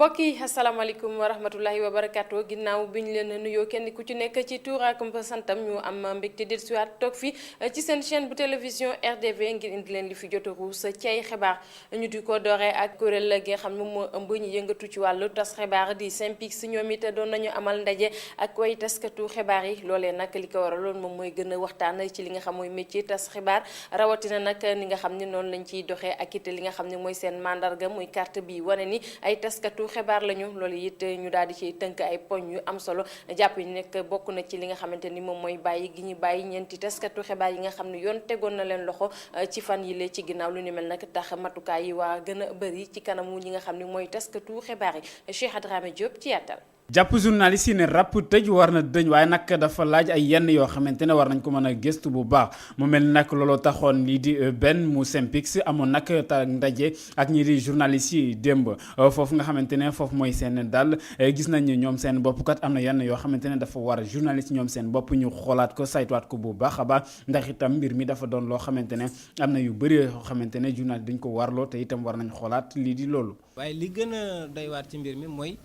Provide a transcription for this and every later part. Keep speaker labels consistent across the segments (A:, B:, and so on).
A: mbokk yi asalaamaaleykum wa rahmatullahi wa barakaatu ginnaaw bi ñu leen nuyoo kenn ku ci nekk ci tur ak santam ñu am mbégte del siwaat toog fi ci seen chaîne bu télévision RDV ngir indi leen li fi jot a ruus ci ay xibaar ñu di ko dooree ak kuréel gi nga xam ne moo ëmb ñu yëngatu ci wàllu tas xibaar di SYNPICS ñoom it doon nañu amal ndaje ak way taskatu xibaar yi loolee nag li ko waraloon moom mooy gën a waxtaan ci li nga xam mooy métier tas xibaar rawatina nag ni nga xam ne noonu lañ ciy doxee ak it li nga xam ne mooy seen mandarga muy carte bi wane ni ay taskatu xibaar lañu loolu it ñu daal di ciy tënk ay poñ yu am solo jàpp yi nekk bokk na ci li nga xamante ni moom mooy bàyyi gi ñu bàyyi ñeenti taskatu xibaar yi nga xam ne yoon tegoon na leen loxo ci fan yi lee ci ginnaaw lu ni mel nag tax matukaay yi waa gën a bëri ci kanamu ñi nga xam ne mooy taskatu xibaar yi Cheikh Adramé Diop ci yàttal.
B: jàpp journaliste yi ne ràpp tëj war na dëñ waaye nag dafa laaj ay yenn yoo xamante ne war nañ ko mën a gëstu bu baax mu mel ni nag looloo taxoon lii di benn mu SYNPICS amoon nag ta ndaje ak ñi di journaliste yi démb foofu nga xamante ne foofu mooy seen dal gis nañ ni ñoom seen bopp kat am na yenn yoo xamante ne dafa war journaliste ñoom seen bopp ñu xoolaat ko saytuwaat ko bu baax a baax ndax itam mbir mi dafa doon loo xamante ne am na yu bëri yoo xamante ne journaliste dañ ko warloo te itam war nañ xoolaat lii di loolu.
C: waaye li gën a doy waar ci mbir mi mooy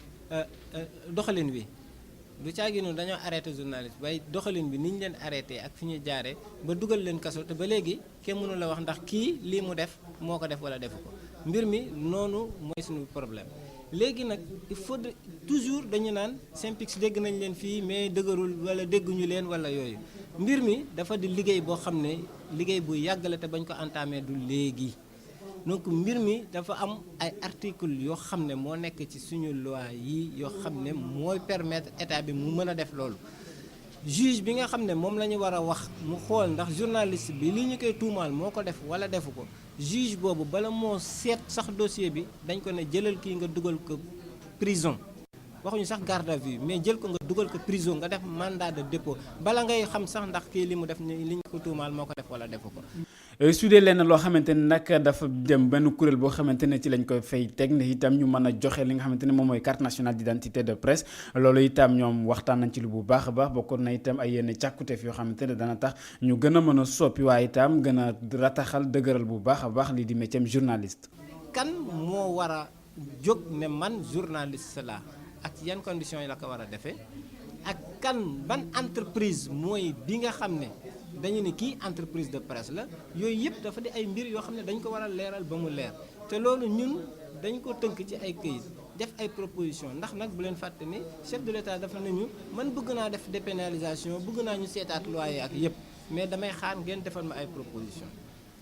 C: doxalin wi du caagi noonu dañoo arrêté journaliste waaye doxalin bi ni ñu leen arrêté ak fi ñu jaaree ba dugal leen kaso te ba léegi kenn mënu la wax ndax kii lii mu def moo ko def wala defu ko mbir mi noonu mooy suñu problème. léegi nag il faut toujours dañu naan SYNPICS dégg nañ leen fii mais dëgërul wala dégguñu leen wala yooyu mbir mi dafa di liggéey boo xam ne liggéey bu yàgg la te bañ ko entamé du léegi. donc mbir mi dafa am ay article yoo xam ne moo nekk ci suñu loi yi yoo xam ne mooy permettre état bi mu mën a def loolu juge bi nga xam ne moom la ñu war a wax mu xool ndax journaliste bi li ñu koy tuumaal moo ko def wala defu ko juge boobu bala moo seet sax dossier bi dañ ko ne jëlal kii nga dugal ko prison waxuñu sax garde à vue mais jël ko nga dugal ko prison nga def mandat de dépôt bala ngay xam sax ndax kii li mu def li ñu ko tuumaal moo ko def wala defu ko.
B: su dee lenn loo xamante ne nag dafa dem benn kuréel boo xamante ne ci lañ koy fay teg ne itam ñu mën a joxe li nga xamante ne moom mooy carte nationale d'identité de presse loolu itam ñoom waxtaan nañ ci lu bu baax a baax bokkoon na itam ay yenn càkkuteef yoo xamante ne dana tax ñu gën a mën a soppi waaye itam gën a rataxal dëgëral bu baax a baax lii di métier journaliste.
C: kan moo war a jóg ne man journaliste la ak yan conditions yi la ko war a defee ak kan ban entreprise mooy bi nga xam ne dañu ne kii entreprise de presse la yooyu yëpp dafa di ay mbir yoo xam ne dañ ko war a leeral ba mu leer te loolu ñun dañ ko tënk ci ay këyit def ay proposition ndax nag bu leen fàtte ni chef de l'État dafa nañu man bëgg naa def dépénalisation bëgg naa ñu seetaat loi yi ak yëpp mais damay xaar ngeen defal ma ay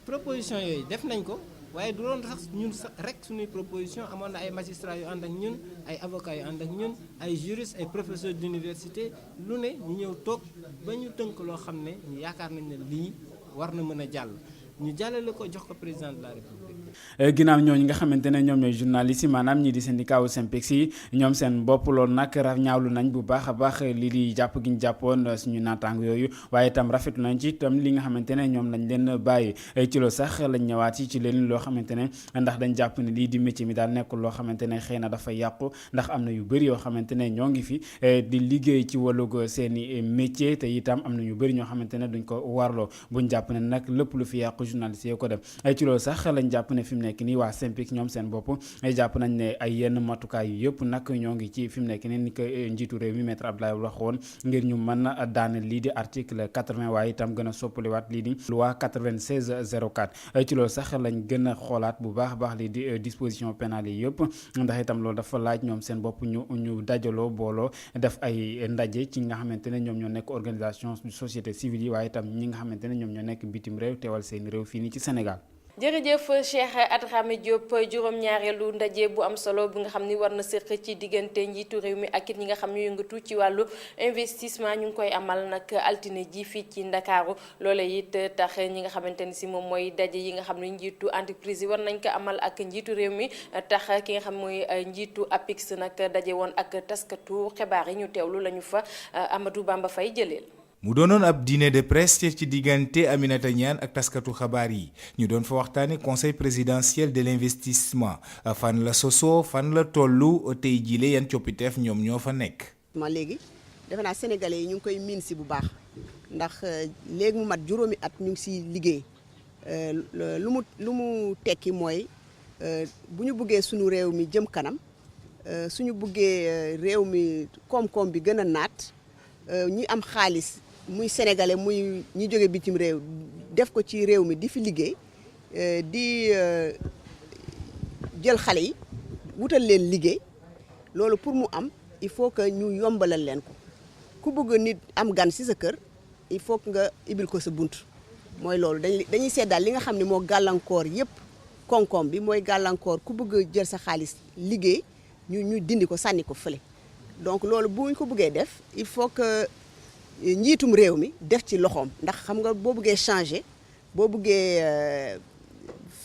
C: proposition yooyu def nañ ko waaye du doon sax ñun rek suñuy proposition amoon na ay magistrats yu ànd ak ñun ay avocats yu ànd ak ñun ay juristes ay professeurs d'université lu ne ñu ñëw toog ba ñu tënk loo xam ne ñu yaakaar nañ ne lii war na mën a jàll ñu jàllale ko jox ko président de la république.
B: ginnaaw ñooñu nga xamante ne ñoom ñooy journalistes yi maanaam ñi di syndicat wu SYNPICS yi ñoom seen bopp loolu nag ñaawlu nañ bu baax a baax lii di jàpp gi ñu jàppoon suñu naataango yooyu waaye itam rafetlu nañ ci itam li nga xamante ne ñoom lañ leen bàyyi ci loolu sax lañ ñëwaat ci leen loo xamante ne ndax dañ jàpp ne lii di métier mi daal nekkul loo xamante ne xëy na dafa yàqu ndax am na yu bëri yoo xamante ne ñoo ngi fi di liggéey ci wàllug seen i métier te itam am na ñu bëri ñoo xamante ne duñ ko warloo buñ jàpp ne nag lépp lu fi yàqu journaliste yi ko dem ci loolu sax lañ jàpp ne fi mu nekk nii waa SYNPICS ñoom seen bopp jàpp nañ ne ay yenn matukaay yu yëpp nag ñoo ngi ci fi mu nekk nii ni ko njiitu réew mi maître Abdoulaye waxoon ngir ñu mën a daane lii di article 80 waaye itam gën a soppaliwaat lii di loi 9604 ci loolu sax lañ gën a xoolaat bu baax a baax lii di disposition pénale yi yëpp ndax itam loolu dafa laaj ñoom seen bopp ñu dajaloo booloo def ay ndaje ci nga xamante ne ñoom ñoo nekk organisation société civile yi waaye itam ñi nga xamante ne ñoom ñoo nekk bitim réew teewal seen réew fii nii ci Sénégal.
A: jërëjëf Cheikh Adramé Diop juróom-ñaareelu ndaje bu am solo bi nga xam ni war na séq ci diggante njiitu réew mi ak it ñi nga xam ñu yëngatu ci wàllu investissement ñu ngi koy amal nag altine ji fii ci Ndakaaru loole it tax ñi nga xamante ni si moom mooy daje yi nga xam ne njiitu entreprise yi war nañ ko amal ak njiitu réew mi tax ki nga xam mooy njiitu APIX nag daje woon ak taskatu xibaar yi ñu teewlu lañu fa Amadou Bamba Faye jëleel.
D: mu doonoon ab dîner de presse ci diggante Aminata Niane ak taskatu xabaar yi ñu doon fa waxtaane conseil présidentiel de l'investissement fan la sosoo fan la tollu tey jile yan coppiteef ñoom ñoo fa nekk.
E: ma léegi defe naa sénégalais yi ñu ngi koy miin si bu baax ndax léegi mu mat juróomi at ñu ngi si liggéey lu mu tekki mooy bu ñu bëggee sunu réew mi jëm kanam suñu buggee réew mi koom-koom bi gën a naat ñi am xaalis muy sénégalais muy ñi jóge bitim réew def ko ci réew mi di fi liggéey di jël xale yi wutal leen liggéey loolu pour mu am il faut que ñu yombalal leen ko ku bëgg nit am gan ci sa kër il faut que nga ibil ko sa bunt mooy loolu dañuy seet daal li nga xam ne moo gàllankoor yépp koom-koom bi mooy gàllankoor ku bëgg jël sa xaalis liggéey ñu dindi ko sànni ko fële donc loolu bu ñu ko bëggee def il faut que njiitum réew mi def ci loxoom ndax xam nga boo bëggee changer boo bëggee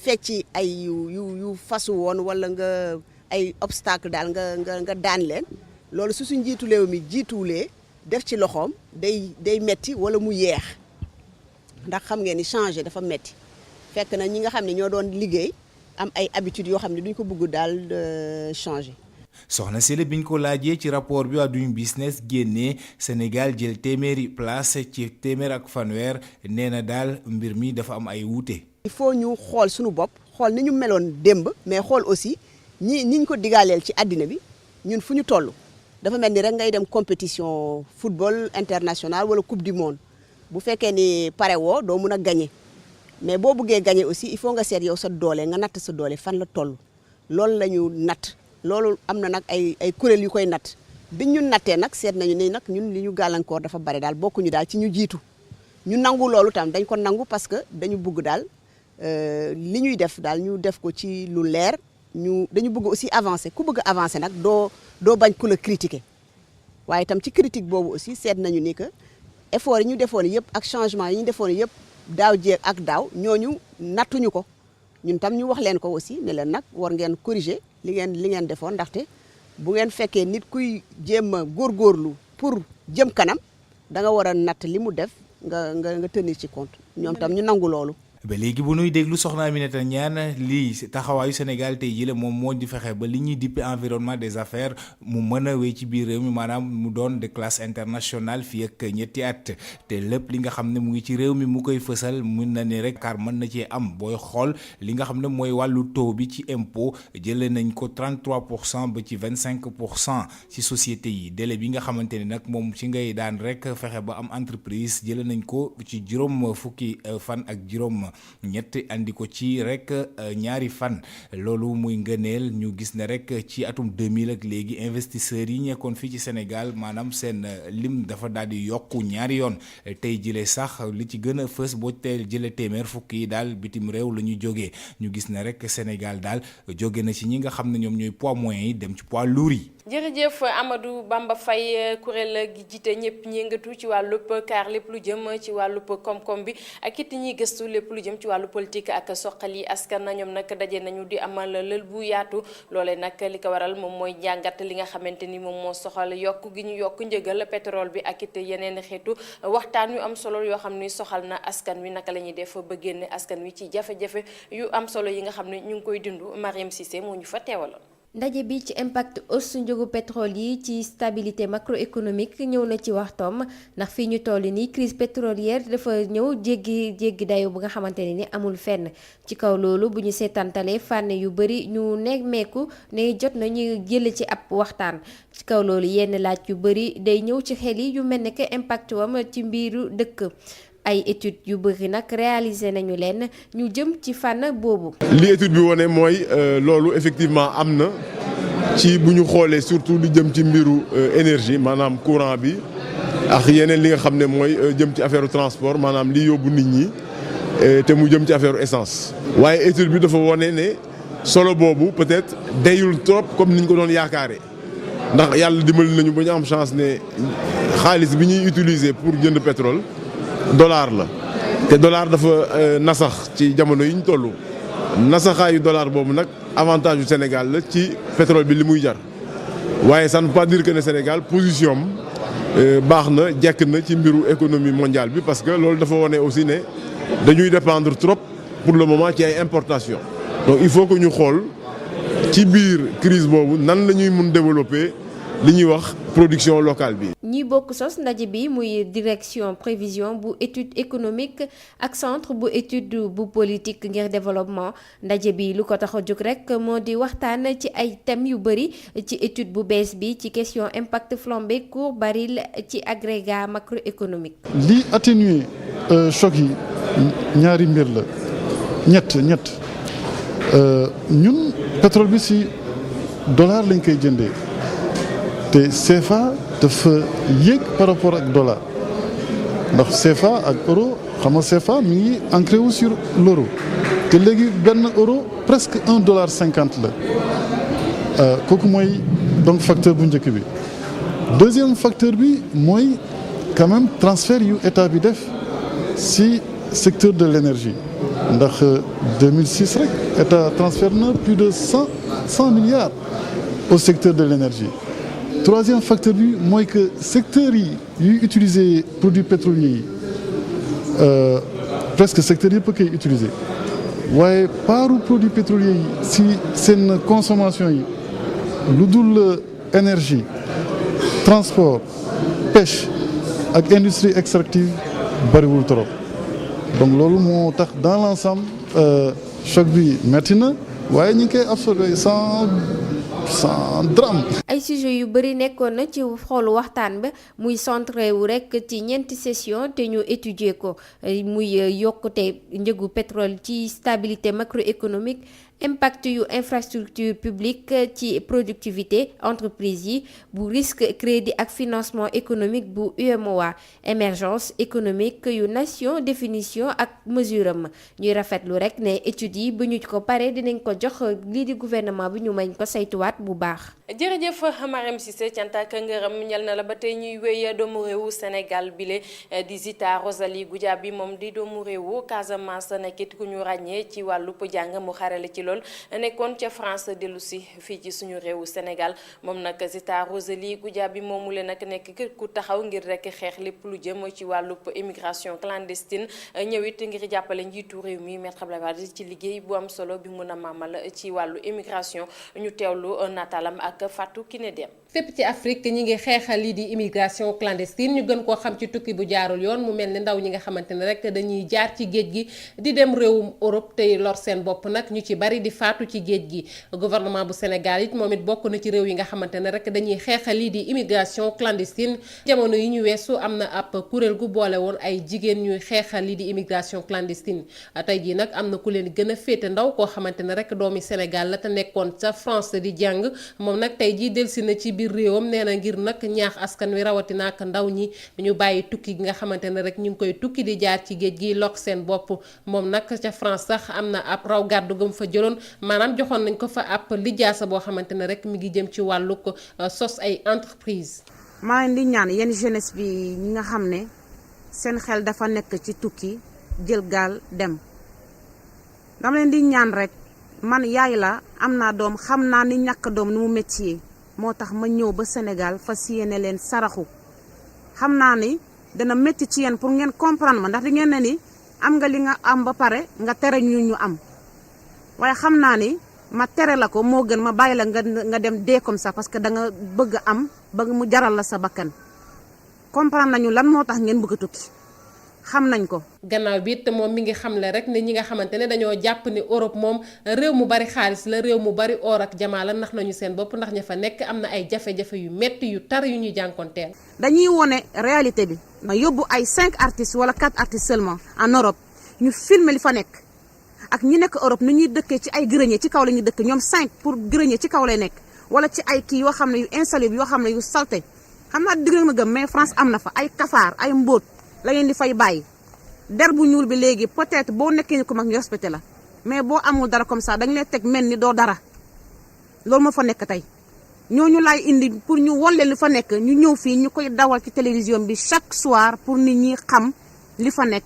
E: fecci ay yu fasu woon wala nga ay obstacle daal nga daan leen loolu su njiitu réew mi jiituwulee def ci loxoom day metti wala mu yeex ndax xam ngeen ni changer dafa metti fekk na ñi nga xam ne ñoo doon liggéey am ay habitudes yoo xam ne duñ ko bëgg daal changer.
D: soxna Sele biñ ko laajee ci rapport bi waa Doing Business génnee Sénégal jël téeméeri place ci téeméer ak fanweer nee na daal mbir mi dafa am ay wuute.
E: il faut ñu xool suñu bopp xool ni ñu meloon démb mais xool aussi niñ ko digaaleel ci àddina bi ñun fu ñu toll dafa mel ni rek ngay dem compétition football international wala coupe du monde bu fekkee ni pare woo doo mun a gagner mais boo buggee gagner aussi il faut nga seet yow sa doole nga natt sa doole fan la toll loolu la ñu natt. loolu am na nag ay kuréel yu koy natt bi ñu nattee nag seet nañu ne nag ñun li ñu gàllankoor dafa bari daal bokkuñu daal ci ñu jiitu ñu nangu loolu tam dañ ko nangu parce que dañu bëgg daal li ñuy def daal ñu def ko ci lu leer dañu bëgg aussi avancer ku bëgg avancer nag doo bañ ku la critiquer waaye tam ci critique boobu aussi seet nañu ni que effort yi ñu defoon yëpp ak changement yi ñu defoon yëpp daaw jéeg ak daaw ñooñu nattuñu ko ñun tam ñu wax leen ko aussi ne leen nag war ngeen corriger li ngeen defoon ndaxte bu ngeen fekkee nit kuy jéem a góorgóorlu pour jëm kanam da nga war a natt li mu def nga tenir ci compte ñoom tam ñu nangu loolu.
D: ba léegi bu nuy déglu soxna Aminata Niane lii taxawaayu Sénégal tey jii la moom moo di fexe ba li ñuy dippe environnement des affaires mu mën a wéy ci biir réew mi maanaam mu doon de classe internationale fii ak ñetti at te lépp li nga xam ne mu ngi ci réew mi mu koy fësal mun na ne rek car mën na cee am booy xool li nga xam ne mooy wàllu taux bi ci impôt jëlee nañ ko 33% ba ci 25% ci société yi délai bi nga xamante ne nag moom ci ngay daan rek fexe ba am entreprise jëlee nañ ko ci juróom fukki fan ak juróom ñett andi ko ci rek ñaari fan loolu muy ngëneel ñu gis ne rek ci atum 2000 ak léegi investisseurs yi nekkoon fii ci Sénégal maanaam seen lim dafa daal di yokku ñaari yoon tey jëlee sax li ci gën a fës boo teel jëlee téeméer fukk yi daal bitim réew la ñu jógee ñu gis ne rek Sénégal daal jóge na ci ñi nga xam ne ñoom ñooy poids moyens yi dem ci poids lourds yi.
A: jërëjëf Amadou Bamba Faye kuréel gi jiite ñëpp ñi yëngatu ci wàllub kaar lépp lu jëm ci wàllub koom-koom bi ak it ñiy gëstu lépp lu jëm ci wàllu politique ak soqali askan ñoom nag daje nañu di amal lël bu yaatu loole nag li ko waral moom mooy jàngat li nga xamante ni moom moo soxal yokk gi ñu yokk njëgal pétrole bi ak it yeneen xeetu waxtaan yu am solo yoo xam ni soxal na askan wi naka la ñuy def ba génne askan wi ci jafe-jafe yu am solo yi nga xam ne ñu ngi koy dund Mariam Cissé moo ñu fa teewaloon.
F: ndaje bi ci impact hausse njëgu pétrole yi ci stabilité macroéconomique ñëw na ci waxtoom ndax fii ñu toll nii crise pétrolière dafa ñëw jéggi dayo bu nga xamante ne ni amul fenn ci kaw loolu bu ñu seetantalee fànn yu bari ñu nemmeeku ne jot na ñu jël ci ab waxtaan ci kaw loolu yenn laaj yu bari day ñëw ci xel yi yu mel ne que impact wam ci mbiru dëkk ay études yu bëri nag réalisé nañu leen ñu jëm ci fànn boobu.
G: li étude bi wone mooy loolu effectivement am na ci bu ñu xoolee surtout lu jëm ci mbiru énergie maanaam courant bi ak yeneen li nga xam ne mooy jëm ci affaire transport maanaam li yóbbu nit ñi te mu jëm ci affaire essence. waaye étude bi dafa wone ne solo boobu peut-être dayul trop comme niñ ko doon yaakaaree ndax yàlla dimbali nañu ba ñu am chance ne xaalis bi ñuy utiliser pour jënd pétrole. dollar la te dollar dafa nasax ci jamono yi ñu toll nasaxaayu dollar boobu nag avantage du Sénégal la ci pétrole bi li muy jar waaye ça ne veut pas dire que ne Sénégal position am baax na jekk na ci mbiru économie mondiale bi parce que loolu dafa wone aussi ne dañuy dépendre trop pour le moment ci ay importation donc il faut que ñu xool ci biir crise boobu nan la ñuy mun développer li ñuy wax production locale bi.
F: ñi bokk sos ndaje bi muy direction prévision bu étude économique ak centre bu étude bu politique ngir développement ndaje bi lu ko tax a jóg rek moo di waxtaan ci ay thèmes yu bëri ci étude bu bees bi ci question impact flambée cours baril ci agrégat macroéconomique.
H: li atténuer choc yi ñaari mbir la ñett ñun pétrole bi ci dollar lañ koy jëndee te CFA dafa yéeg par rapport ak dollar ndax CFA ak euro xam nga CFA mi ngi ancré wu sur l'euro te léegi benn euro presque $1.50 la kooku mooy donc facteur bu njëkk bi. deuxième facteur bi mooy quand même transfert yu état bi def ci secteur de l'énergie ndax 2006 rek état transfert na plus de 100 milliards au secteur de l'énergie. troisième facteur bi mooy que secteurs yi yuy utiliser produits pétroliers yi presque secteurs yëpp a koy utiliser waaye paaru produits pétroliers yi ci seen consommation yi lu dul énergie transport pêche ak industrie extractive bariwul trop donc loolu moo tax dans l'ensemble choc bi metti na waaye ñu ngi koy absorber sans drame.
F: ay sujet yu bëri nekkoon na ci xoolu waxtaan ba muy centré wu rek ci ñeenti session te ñu étudier ko muy yokkute njëgu pétrole ci stabilité macroéconomique impact yu infrastructure publique ci productivité entreprise yi bu risque crédit ak financement économique bu UEMOA émergence économique yu nation définition ak mesure am ñuy rafetlu rek ne études yi bu ñu ko paree dinañ ko jox lii di gouvernement bi ñu mañ ko saytuwaat bu baax.
A: jërëjëf Marème Cissé cant ak ngërëm ñel na la ba tey ñuy wéy doomu réewu Sénégal bile di Zita Rosalie Goudiaby moom di doomu réewu Casamance nekkit ku ñu ràññee ci wàllu jàng mu xarale ci lool nekkoon ca France dellu si fii ci suñu réewu Sénégal moom nag Zita Rosalie Goudiaby moomu leen nag nekk ku taxaw ngir rek xeex lépp lu jëm ci wàllu immigration clandestine ñëwit ngir jàppale njiitu réew mi Maître Abdoulaye Wade ci liggéey bu am solo bi mun a maamal ci wàllu immigration ñu teewlu nataalam ak Fatou Kiné Dem.
I: fépp ci Afrique ñi ngi xeexal lii di immigration clandestine ñu gën koo xam ci tukki bu jaarul yoon mu mel ni ndaw ñi nga xamante ne rek dañuy jaar ci géej gi di dem réewum Europe tey lor seen bopp nag ñu ci bari di faatu ci géej gi gouvernement bu Sénégal it moom it bokk na ci réew yi nga xamante ne rek dañuy xeexal lii di immigration clandestine jamono yi ñu weesu am na ab kuréel gu boole woon ay jigéen ñuy xeexal lii di immigration clandestine tey jii nag am na ku leen gën a féete ndaw koo xamante ne rek doomi Sénégal la te nekkoon ca France di jàng moom nag tey jii delsi na ci biir réewam nee na ngir nag ñaax askan wi rawatina ak ndaw ñi ñu bàyyi tukki gi nga xamante ne rek ñu ngi koy tukki di jaar ci géej gi lokk seen bopp moom nag ca France sax am na ab raw gàddu gëm fa jëloon maanaam joxoon nañ ko fa ab lijaasa boo xamante ne rek mi ngi jëm ci wàllu ko sos ay entreprise.
J: maa ngi di ñaan yenn jeunesse bi ñi nga xam ne seen xel dafa nekk ci tukki jël gaal dem dama leen di ñaan rek man yaay la am naa doom xam naa ni ñàkk doom ni mu métier moo tax ma ñëw ba Sénégal fas yéene leen saraxu xam naa ni dana métti ci yéen pour ngeen comprendre ma ndax di ngeen ne ni am nga li nga am ba pare nga tere ñu am waaye xam naa ni ma tere la ko moo gën ma bàyyi la nga dem dee comme ça parce que da nga bëgg am bëgg mu jaral la sa bakkan comprendre nañu lan moo tax ngeen bëgg a tukki xam nañ ko.
I: gannaaw bi it moom mi ngi xamle rek ne ñi nga xamante ne dañoo jàpp ni Europe moom réew mu bari xaalis la réew mu bari or ak jamaa la nax nañu seen bopp ndax ña fa nekk am na ay jafe-jafe yu metti yu tar yu ñuy jànkonteel.
J: dañuy wone réalité bi ma yóbbu ay 5 artistes wala 4 artistes seulement en Europe ñu filmer li fa nekk ak ñi nekk Europe ni ñuy dëkkee ci ay grenier ci kaw la ñuy dëkk ñoom 5 pour grenier ci kaw lay nekk wala ci ay kii yoo xam ne yu insalubre yoo xam ne yu salté xam naa digg na gëm mais France am na fa ay kafaar ay mbóot la ngeen di fay bàyyi der bu ñuul bi léegi peut-être boo nekkee ni ko mag ñu respecté la mais boo amul dara comme ça dañ lay teg mel ni doo dara loolu moo fa nekk tey ñooñu laay indi pour ñu won leen li fa nekk ñu ñëw fii ñu koy dawal ci télévision bi chaque soir pour nit ñi xam li fa nekk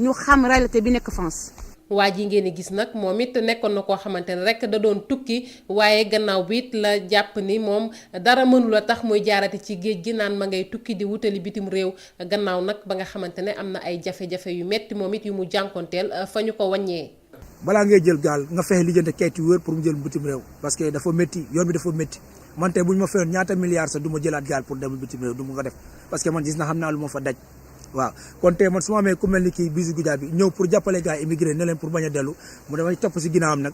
J: ñu xam réalité bi nekk France.
I: waa ji ngeen di gis nag moom it nekkoon na koo xamante ne rek da doon tukki waaye gannaaw bi it la jàpp ni moom dara mënula tax muy jaarati ci géej gi naan ma ngay tukki di wutali bitim réew gannaaw nag ba nga xamante ne am na ay jafe-jafe yu metti moom it yu mu jànkonteel fa ñu ko wàññee.
K: balaa ngay jël gaal nga fexe lijjante kayit yu wër pour mu jël bitim réew parce que dafa métti yoon bi dafa métti man tey bu ñu ma fayoon ñaata milliards sax du ma jëlaat gaal pour dem bitim réew du ma ko def parce que man gis na xam naa lu ma fa daj waaw kon tey man su ma amee ku mel ni kii Bijou Goudiaby ñëw pour jàppale gars yi immigré ne leen pour bañ a dellu mu damay topp si ginnaawam nag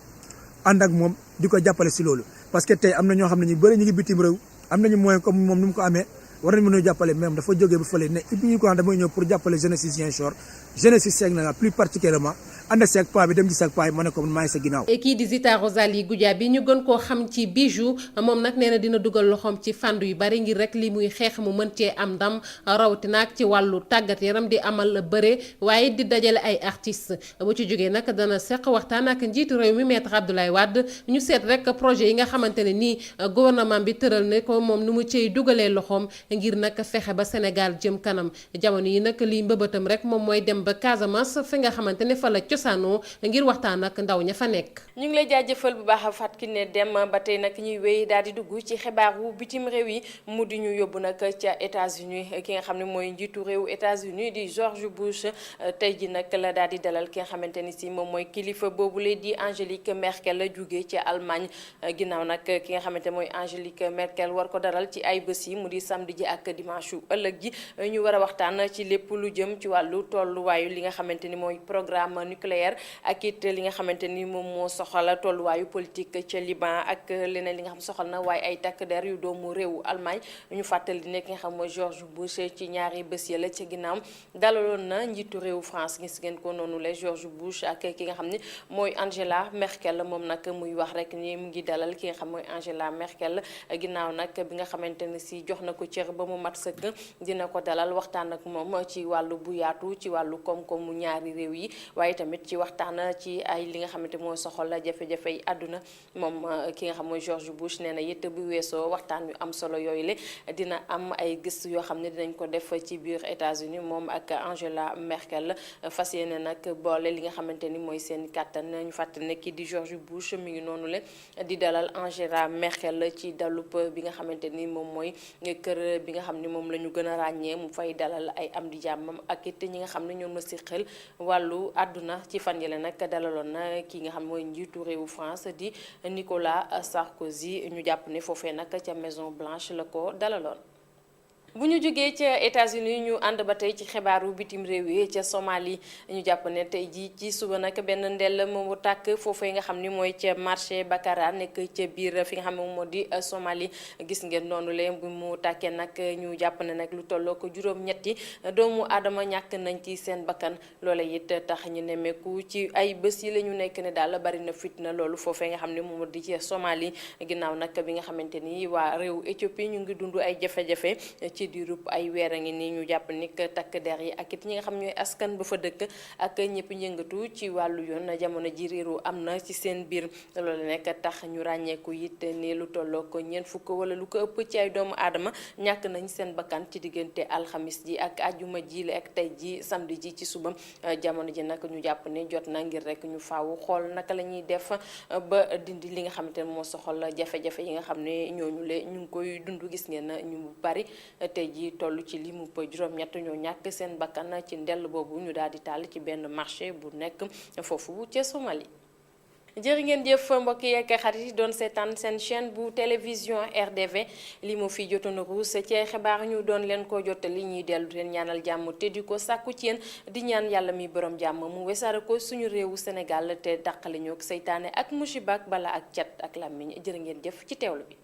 K: ànd ak moom di ko jàppale si loolu parce que tey am na ñoo xam ne ñu bëri ñu ngi bitim réew am nañu moyen comme moom ni mu ko amee war nañu mën a jàppale même dafa jógee ba fële ne uniquement damay ñëw pour jàppale jeunesse si Ziguinchor jeunesse si Sénégal plus particulièrement ànd seeg paa bi dem ci seeg paa yi ma ne ko maa ngi sa ginnaaw.
I: kii di Zita Rosalie Goudiaby ñu gën koo xam ci Bijou moom nag nee na dina dugal loxoom ci fànn yu bari ngir rek li muy xeex mu mën cee am ndam rawatina ak ci wàllu tàggat yaram di amal bëre waaye di dajale ay artistes bu ci jógee nag dana seq waxtaan ak njiitu réew mi maître Abdoulaye Wade ñu seet rek projet yi nga xamante ne nii gouvernement bi tëral ne ko moom nu mu cay dugalee loxoom ngir nag fexe ba Sénégal jëm kanam jamono yi nag liy mbëbëtam rek moom mooy dem ba Casamance fi nga xamante ne fa la cosaanoo ngir waxtaan ak ndaw ña fa nekk.
A: ñu ngi lay jaajëfal bu baax a Fatou Kiné Deme ba tey nag ñuy wéy daal di dugg ci xibaaru bitim réew yi mu di ñu yóbbu nag ca États-Unis ki nga xam ne mooy njiitu réew États-Unis di George Bush tey ji nag la daal di dalal ki nga xamante ni si moom mooy kilifa boobule di Angélique Merkel la jugee ci Allemagne ginnaaw nag ki nga xamante mooy Angélique Merkel war ko dalal ci ay bés yi mu di samedi ji ak dimanche yu ëllëg ji ñu war a waxtaan ci lépp lu jëm ci wàllu tolluwaayu li nga xamante ni mooy programme nucléaire ak it li nga xamante ni moom moo soxal tolluwaayu politique ca Liban ak leneen li nga xam soxal na waaye ay takk der yu doomu réewu Allemagne ñu fàttali ne ki nga xam mooy George Bush ci ñaari bés ya la ca ginnaaw dalaloon na njiitu réewu France gis ngeen ko noonu la George Bush ak ki nga xam ne mooy Angela Merkel moom nag muy wax rek ni mu ngi dalal ki nga xam mooy Angela Merkel ginnaaw nag bi nga xamante ne si jox na ko cër ba mu mat sëkk dina ko dalal waxtaan ak moom ci wàllu bu yaatu ci wàllu koom-koomu ñaari réew yi waaye tamit ci waxtaan ci ay li nga xamante mooy soxal jafe-jafe yi àdduna moom ki nga xam mooy George Bush nee na it bu weesoo waxtaan yu am solo yooyu le dina am ay gëstu yoo xam ne dinañ ko def ci biir États-Unis moom ak Angela Merkel fas yéene nag boole li nga xamante ni mooy seen kàttan ñu fàttali ne kii di George Bush mi ngi noonu le di dalal Angela Merkel ci dalub bi nga xamante ni moom mooy kër bi nga xam ni moom la ñu gën a ràññee mu fay dalal ay am di jàmmam ak it ñi nga xam ne ñoom la si xel wàllu àdduna ci fan yële nag dalaloon na ki nga xam mooy njiitu réewu France di Nicolas Sarkozy ñu jàpp ne foofee nag ca Maison Blanche la ko dalaloon. bu ñu jógee ca États-Unis ñu ànd ba tey ci xibaaru bitim réew yi ca Somalie ñu jàpp ne tey ji ci suba nag benn ndel mu tàkk foofee nga xam ni mooy ca marché Bakara nekk ca biir fi nga xam ne moom moo di Somalie gis ngeen noonu le bu mu tàkkee nag ñu jàpp ne nag lu tolloo ko juróom-ñetti doomu aadama ñàkk nañ ci seen bakkan loola it tax ñu nemmeeku ci ay bés yi la ñu nekk ne daal bari na fitna loolu foofee nga xam ne moom moo di ca Somalie ginnaaw nag bi nga xamante ni waa réew Éthiopie ñu ngi dund ay jafe-jafe ci diirub ay weer a ngi nii ñu jàpp ni takk der yi ak it ñi nga xam ñooy askan ba fa dëkk ak ñëpp yëngatu ci wàllu yoon jamono ji réeru am na ci seen biir loolu nekk tax ñu ràññeeku it ni lu tolloo ko ñeent fukk wala lu ko ëpp ci ay doomu aadama ñàkk nañ seen bakkan ci diggante alxamis ji ak ajuma ji la ak tey ji samedi ji ci suba jamono ji nag ñu jàpp ne jot na ngir rek ñu faawu xool naka la ñuy def ba dindi li nga xamante ne moo soxal jafe-jafe yi nga xam ne ñooñu le ñu ngi koy dund gis ngeen ñu bari tey ji toll ci limu juróom-ñett ñoo ñàkk seen bakkan ci ndell boobu ñu daal di taal ci benn marché bu nekk foofu ca Somalie. jërë ngeen jëf mbokk yi ak xarit yi doon seetaan seen chaîne bu télévision RDV li mu fi jotoon ruus ci xibaar ñu doon leen ko jottali ñuy dellu leen ñaanal jàmm te di ko sàkku ci yéen di ñaan yàlla mi borom jàmm mu wesaare ko suñu réewu Sénégal te dàqale ñoo ak seytaane ak musiba ak bala ak cat ak làmmiñ jërë ngeen jëf ci teewlu bi.